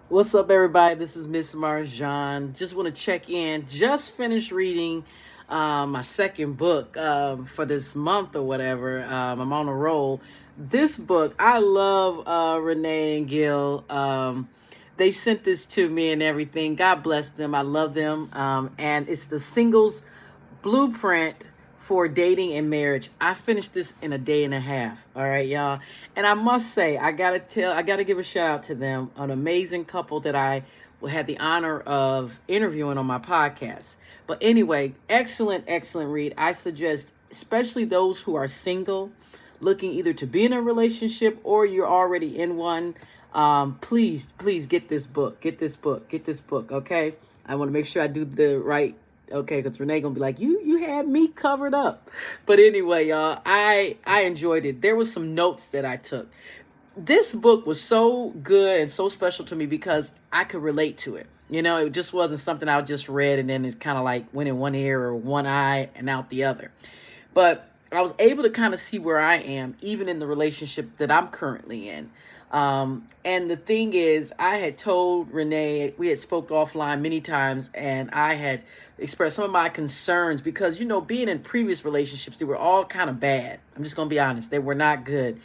What's up, everybody? This is Ms.Marjon. Just want to check in. Just finished reading my second book for this month or whatever. I'm on a roll. This book, I love Renee and Gil. They sent this to me and everything. God bless them. I love them. And it's the Singles Blueprint for Dating and Marriage. I finished this in a day and a half. All right, y'all. And I must say, I gotta give a shout out to them, an amazing couple that I had the honor of interviewing on my podcast. But anyway, excellent read. I suggest, especially those who are single, looking either to be in a relationship or you're already in one. Please get this book. Get this book. Okay. I want to make sure I do the right. Okay, because Renee gonna be like, you had me covered up. But anyway, y'all, I enjoyed it. There was some notes that I took. This book was so good and so special to me because I could relate to it. It just wasn't something I just read and then it kind of like went in one ear or one eye and out the other. But I was able to kind of see where I am, even in the relationship that I'm currently in. And the thing is, I had told Renee, we had spoke offline many times, and I had expressed some of my concerns because, being in previous relationships, they were all kind of bad. I'm just going to be honest. They were not good.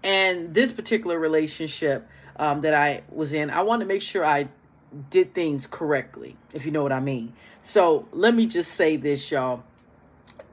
And this particular relationship that I was in, I wanted to make sure I did things correctly, if you know what I mean. So let me just say this, y'all.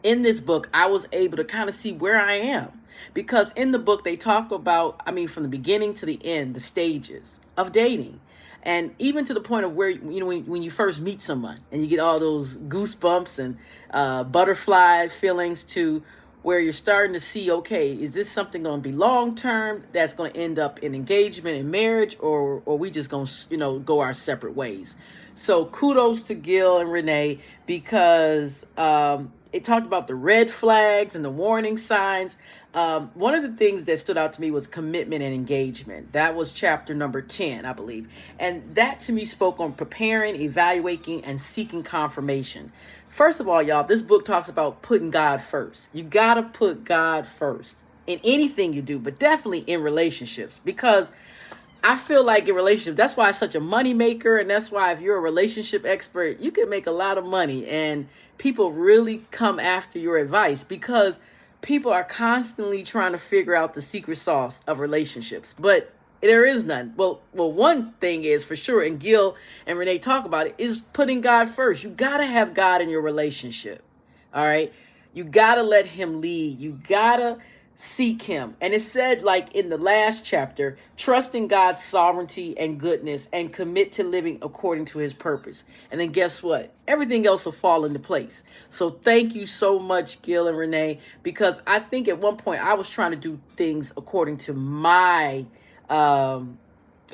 In this book, I was able to kind of see where I am. Because in the book, they talk about, from the beginning to the end, the stages of dating. And even to the point of where, when you first meet someone and you get all those goosebumps and butterfly feelings to where you're starting to see, okay, is this something going to be long-term that's going to end up in engagement and marriage, or we just going to, go our separate ways? So kudos to Gil and Renee because it talked about the red flags and the warning signs. One of the things that stood out to me was commitment and engagement. That was chapter number 10, I believe. And that to me spoke on preparing, evaluating, and seeking confirmation. First of all, y'all, this book talks about putting God first. You got to put God first in anything you do, but definitely in relationships, because I feel like in relationships, that's why it's such a money maker. And that's why if you're a relationship expert, you can make a lot of money and people really come after your advice because people are constantly trying to figure out the secret sauce of relationships, but there is none. Well, one thing is for sure, and Gil and Renee talk about it, is putting God first. You got to have God in your relationship. All right. You got to let him lead. You got to seek him. And it said, like in the last chapter, trust in God's sovereignty and goodness and commit to living according to his purpose. And then guess what? Everything else will fall into place. So thank you so much, Gil and Renee, because I think at one point I was trying to do things according to my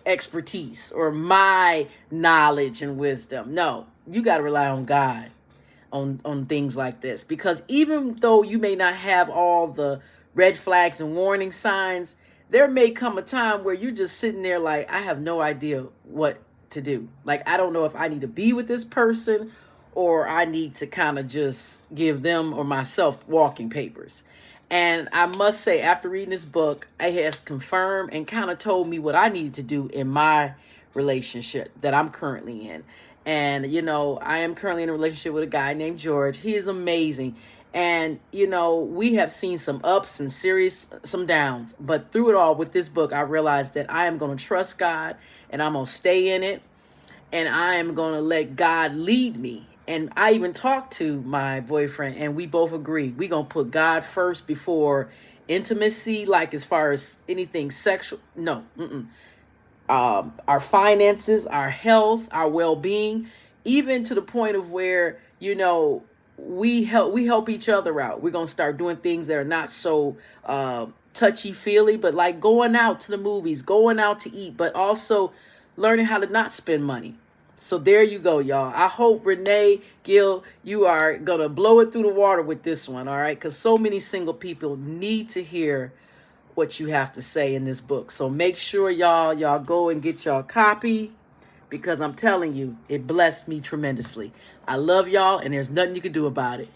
expertise or my knowledge and wisdom. No, you got to rely on God on things like this, because even though you may not have all the red flags and warning signs, there may come a time where you're just sitting there like, I have no idea what to do. Like, I don't know if I need to be with this person or I need to kind of just give them or myself walking papers. And I must say, after reading this book, it has confirmed and kind of told me what I needed to do in my relationship that I'm currently in. And, I am currently in a relationship with a guy named George. He is amazing. And, we have seen some ups and some downs. But through it all with this book, I realized that I am going to trust God and I'm going to stay in it. And I am going to let God lead me. And I even talked to my boyfriend and we both agree. We're going to put God first before intimacy, like as far as anything sexual. No. Our finances, our health, our well-being, even to the point of where, we help each other out. We're going to start doing things that are not so touchy-feely, but like going out to the movies, going out to eat, but also learning how to not spend money. So there you go, y'all. I hope Renee, Gil, you are going to blow it through the water with this one, all right? Because so many single people need to hear what you have to say in this book. So make sure y'all go and get y'all copy, because I'm telling you, it blessed me tremendously. I love y'all, and there's nothing you can do about it.